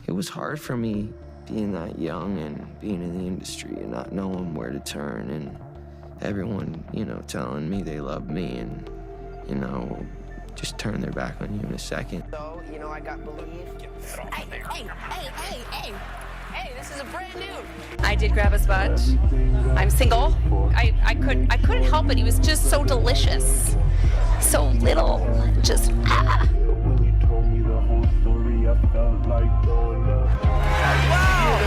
It was hard for me being that young and being in the industry and not knowing where to turn, and everyone, telling me they love me and, just turn their back on you in a second. So, I got Believe. Hey, this is a brand new. I did grab a sponge. I'm single. I couldn't help it. He was just so delicious. So little. Just Wow!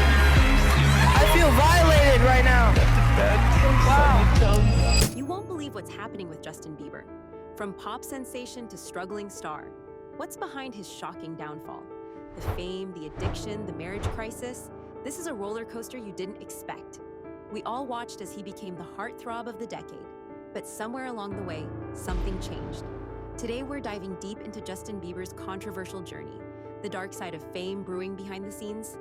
I feel violated right now. Wow. You won't believe what's happening with Justin Bieber. From pop sensation to struggling star, what's behind his shocking downfall? The fame, the addiction, the marriage crisis. This is a roller coaster you didn't expect. We all watched as he became the heartthrob of the decade, but somewhere along the way, something changed. Today, we're diving deep into Justin Bieber's controversial journey, the dark side of fame brewing behind the scenes.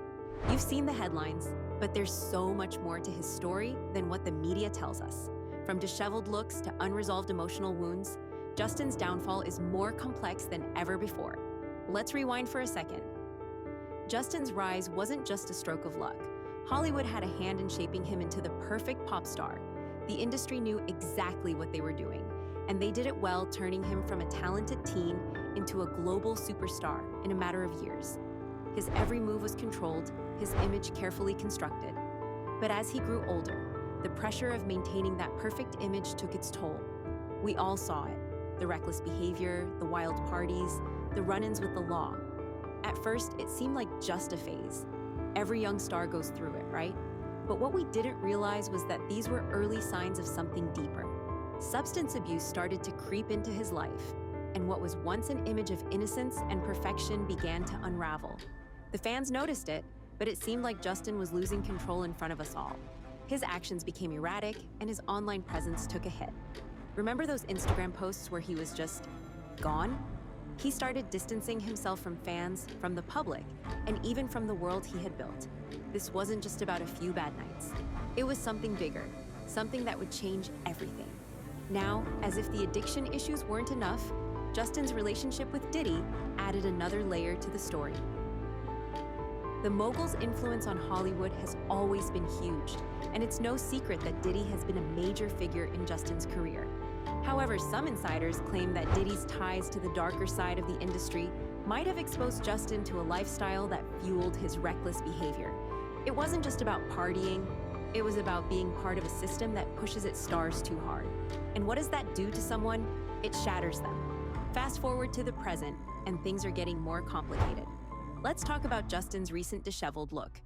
You've seen the headlines, but there's so much more to his story than what the media tells us. From disheveled looks to unresolved emotional wounds, Justin's downfall is more complex than ever before. Let's rewind for a second. Justin's rise wasn't just a stroke of luck. Hollywood had a hand in shaping him into the perfect pop star. The industry knew exactly what they were doing, and they did it well, turning him from a talented teen into a global superstar in a matter of years. His every move was controlled, his image carefully constructed. But as he grew older, the pressure of maintaining that perfect image took its toll. We all saw it. The reckless behavior, the wild parties, the run-ins with the law. At first, it seemed like just a phase. Every young star goes through it, right? But what we didn't realize was that these were early signs of something deeper. Substance abuse started to creep into his life, and what was once an image of innocence and perfection began to unravel. The fans noticed it, but it seemed like Justin was losing control in front of us all. His actions became erratic, and his online presence took a hit. Remember those Instagram posts where he was just gone? He started distancing himself from fans, from the public, and even from the world he had built. This wasn't just about a few bad nights. It was something bigger, something that would change everything. Now, as if the addiction issues weren't enough, Justin's relationship with Diddy added another layer to the story. The mogul's influence on Hollywood has always been huge, and it's no secret that Diddy has been a major figure in Justin's career. However, some insiders claim that Diddy's ties to the darker side of the industry might have exposed Justin to a lifestyle that fueled his reckless behavior. It wasn't just about partying, it was about being part of a system that pushes its stars too hard. And what does that do to someone? It shatters them. Fast forward to the present, and things are getting more complicated. Let's talk about Justin's recent disheveled look.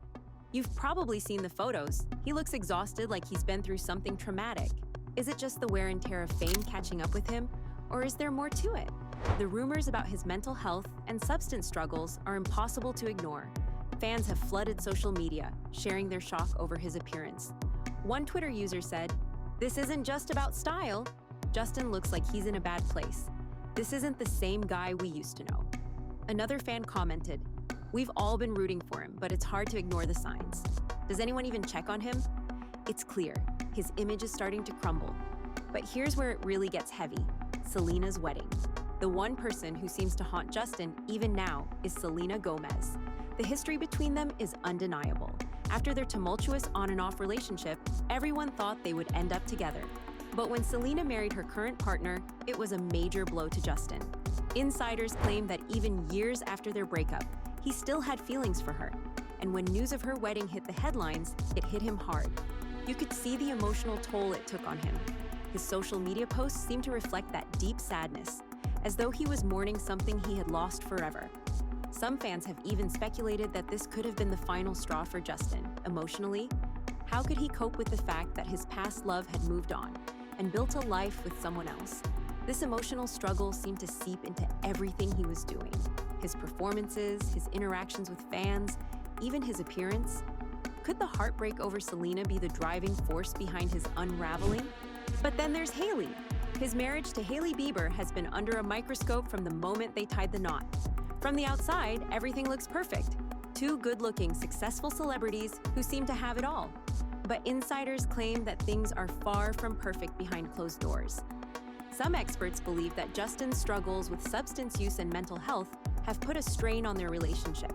You've probably seen the photos. He looks exhausted, like he's been through something traumatic. Is it just the wear and tear of fame catching up with him, or is there more to it? The rumors about his mental health and substance struggles are impossible to ignore. Fans have flooded social media, sharing their shock over his appearance. One Twitter user said, "This isn't just about style. Justin looks like he's in a bad place. This isn't the same guy we used to know." Another fan commented, "We've all been rooting for him, but it's hard to ignore the signs. Does anyone even check on him?" It's clear, his image is starting to crumble. But here's where it really gets heavy: Selena's wedding. The one person who seems to haunt Justin even now is Selena Gomez. The history between them is undeniable. After their tumultuous on and off relationship, everyone thought they would end up together. But when Selena married her current partner, it was a major blow to Justin. Insiders claim that even years after their breakup, he still had feelings for her. And when news of her wedding hit the headlines, it hit him hard. You could see the emotional toll it took on him. His social media posts seemed to reflect that deep sadness, as though he was mourning something he had lost forever. Some fans have even speculated that this could have been the final straw for Justin. Emotionally, how could he cope with the fact that his past love had moved on and built a life with someone else? This emotional struggle seemed to seep into everything he was doing. His performances, his interactions with fans, even his appearance. Could the heartbreak over Selena be the driving force behind his unraveling? But then there's Hailey. His marriage to Hailey Bieber has been under a microscope from the moment they tied the knot. From the outside, everything looks perfect. Two good-looking, successful celebrities who seem to have it all. But insiders claim that things are far from perfect behind closed doors. Some experts believe that Justin's struggles with substance use and mental health have put a strain on their relationship.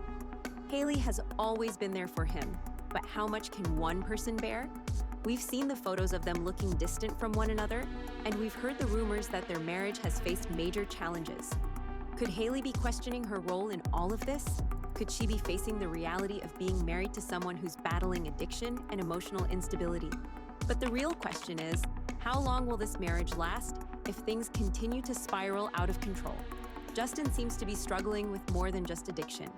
Hailey has always been there for him, but how much can one person bear? We've seen the photos of them looking distant from one another, and we've heard the rumors that their marriage has faced major challenges. Could Hailey be questioning her role in all of this? Could she be facing the reality of being married to someone who's battling addiction and emotional instability? But the real question is, how long will this marriage last if things continue to spiral out of control? Justin seems to be struggling with more than just addiction.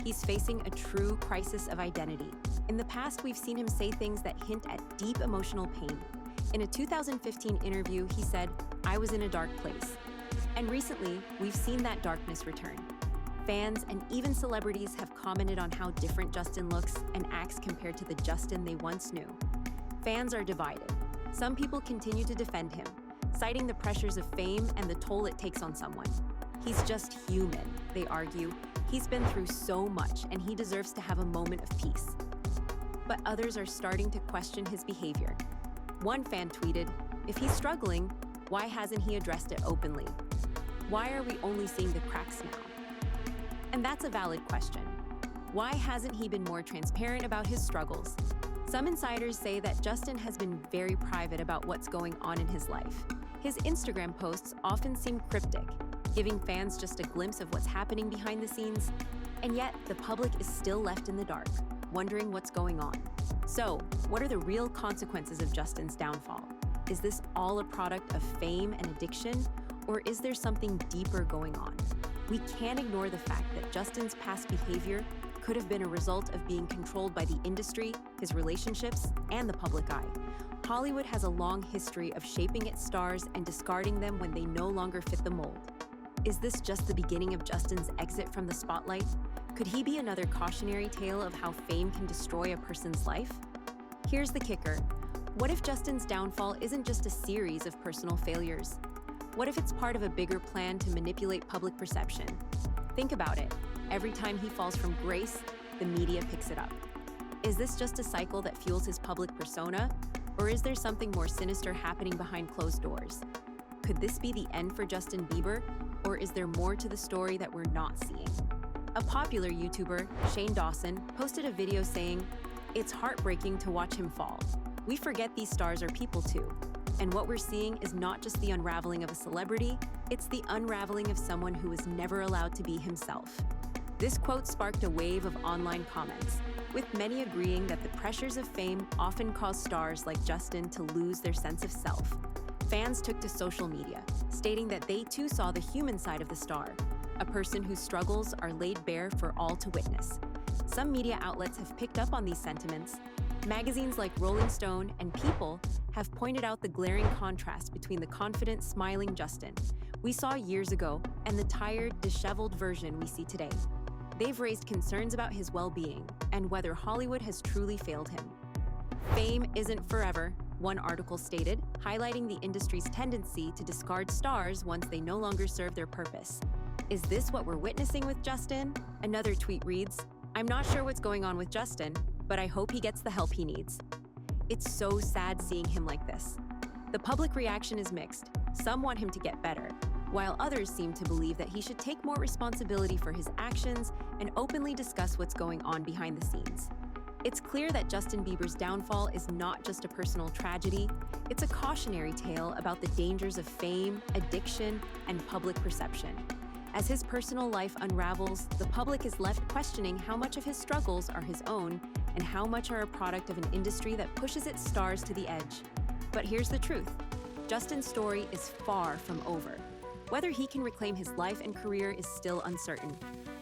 He's facing a true crisis of identity. In the past, we've seen him say things that hint at deep emotional pain. In a 2015 interview, he said, "I was in a dark place." And recently, we've seen that darkness return. Fans and even celebrities have commented on how different Justin looks and acts compared to the Justin they once knew. Fans are divided. Some people continue to defend him, citing the pressures of fame and the toll it takes on someone. He's just human, they argue. He's been through so much, and he deserves to have a moment of peace. But others are starting to question his behavior. One fan tweeted, "If he's struggling, why hasn't he addressed it openly? Why are we only seeing the cracks now?" And that's a valid question. Why hasn't he been more transparent about his struggles? Some insiders say that Justin has been very private about what's going on in his life. His Instagram posts often seem cryptic, giving fans just a glimpse of what's happening behind the scenes, and yet the public is still left in the dark, wondering what's going on. So, what are the real consequences of Justin's downfall? Is this all a product of fame and addiction, or is there something deeper going on? We can't ignore the fact that Justin's past behavior could have been a result of being controlled by the industry, his relationships, and the public eye. Hollywood has a long history of shaping its stars and discarding them when they no longer fit the mold. Is this just the beginning of Justin's exit from the spotlight? Could he be another cautionary tale of how fame can destroy a person's life? Here's the kicker. What if Justin's downfall isn't just a series of personal failures? What if it's part of a bigger plan to manipulate public perception? Think about it. Every time he falls from grace, the media picks it up. Is this just a cycle that fuels his public persona? Or is there something more sinister happening behind closed doors? Could this be the end for Justin Bieber? Or is there more to the story that we're not seeing? A popular YouTuber, Shane Dawson, posted a video saying, "It's heartbreaking to watch him fall. We forget these stars are people too. And what we're seeing is not just the unraveling of a celebrity, it's the unraveling of someone who was never allowed to be himself." This quote sparked a wave of online comments, with many agreeing that the pressures of fame often cause stars like Justin to lose their sense of self. Fans took to social media, stating that they too saw the human side of the star, a person whose struggles are laid bare for all to witness. Some media outlets have picked up on these sentiments. Magazines like Rolling Stone and People have pointed out the glaring contrast between the confident, smiling Justin we saw years ago and the tired, disheveled version we see today. They've raised concerns about his well-being and whether Hollywood has truly failed him. Fame isn't forever, one article stated, highlighting the industry's tendency to discard stars once they no longer serve their purpose. Is this what we're witnessing with Justin? Another tweet reads, "I'm not sure what's going on with Justin, but I hope he gets the help he needs." It's so sad seeing him like this. The public reaction is mixed. Some want him to get better, while others seem to believe that he should take more responsibility for his actions and openly discuss what's going on behind the scenes. It's clear that Justin Bieber's downfall is not just a personal tragedy, it's a cautionary tale about the dangers of fame, addiction, and public perception. As his personal life unravels, the public is left questioning how much of his struggles are his own and how much are a product of an industry that pushes its stars to the edge. But here's the truth. Justin's story is far from over. Whether he can reclaim his life and career is still uncertain.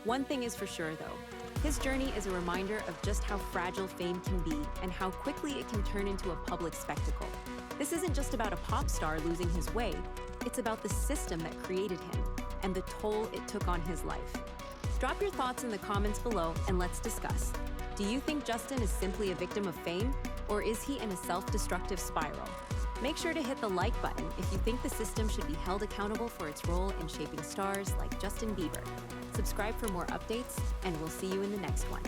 One thing is for sure, though. His journey is a reminder of just how fragile fame can be and how quickly it can turn into a public spectacle. This isn't just about a pop star losing his way. It's about the system that created him and the toll it took on his life. Drop your thoughts in the comments below and let's discuss. Do you think Justin is simply a victim of fame, or is he in a self-destructive spiral? Make sure to hit the like button if you think the system should be held accountable for its role in shaping stars like Justin Bieber. Subscribe for more updates, and we'll see you in the next one.